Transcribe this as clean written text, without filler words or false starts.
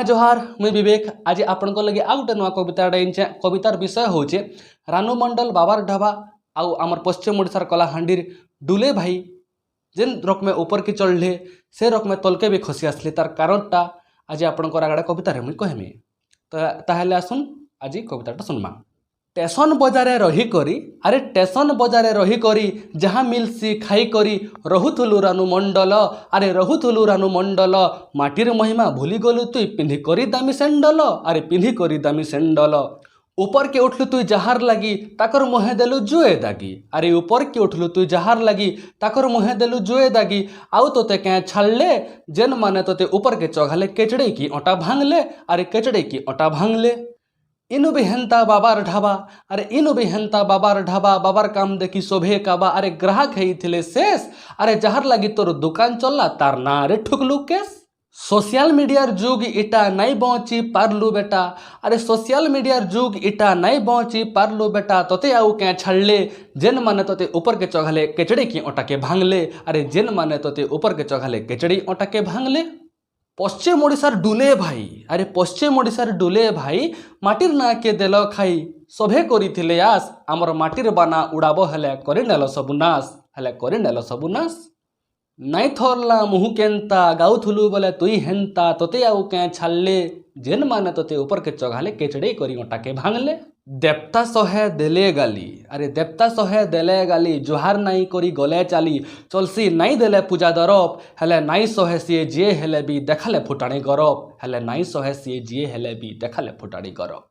हाय जोहार मुई विवेक आज आपण लगे आउ गोटे नुआ कविता कवितार विषय होचे रानू मंडल बाबार ढाबा आउ आमर पश्चिम ओडिशार कलाहांडीर डुले भाई जेन रकमे ऊपर की चढ़ले से रकमे तलके भी खसी आसले तार कारणटा आज आपणकर आगड़े कवितार मुई कहमी ताहले आसुन आज कविताटा सुनमा। टेसन बजारे रही करी अरे टेसन बजारे रही करी जहाँ मिलसी खाई करी रहुथुलु रानू मंडल अरे रहुथुलु रानू मंडल माटिर महिमा भूली गलु तुई पिंधि करी दामी सेंडल अरे पिंधि करी दामी सेंडल ऊपर के उठलु तुई जहार लगी ताकर मुहे देलु जुए दागी अरे ऊपर के उठलु तुई जहार लगी ताकर मुहे देलु जुए दागी आउ तोते क्या छाड़ले जेन माने तोते ऊपर के चौघाले केचड़े की ओटा भांगले अरे केचड़े की ओटा भांगले इनु भी हेंता बाबार ढाबा अरे इनु भी हेंता बाबार ढाबा बाबार काम देखी शोभे काबा अरे ग्राहक है थिले शेष अरे जहार लगी तोर दुकान चलला तार ना रे ठुकलू केस सोशल मीडियार जुग इटा नहीं बची पारलू बेटा अरे सोशल मीडियार जुग इटा नहीं बची पारलू बेटा तोते आउ क्या छाड़ले जेन माने तोते ऊपर के चौघाले केचड़ी की ओटा के भांगले अरे जेन माने तोते ऊपर के चौघाले केचड़ी ओटा के भांगले। पश्चिम ओडिशार डुले भाई अरे पश्चिम ओडिशार डुले भाई माटिर ना के देल खाई सभे करिथिले आस आमर माटिर बाना उड़ाबो हेले करे नेल सबु नाश हेले करे नेल सबु नाश नाई थरला मुहु केंता गाउथुलु बोले तुई हेंता तोते आउ क्या छाड़ले जेन माने तोते ऊपर के चौघाले केचड़े करी ओटा के भांगले। देवता सहे देले गाली अरे देवता सहे देले गाली जोहार नाई करी गले चाली चलसी नाई देले पूजा दरब हेले नाई सहे सीए जे हेले भी देखाले फुटाणी गरब हेले नाई सहे सीए जे हेले भी देखाले फुटाणी गरब।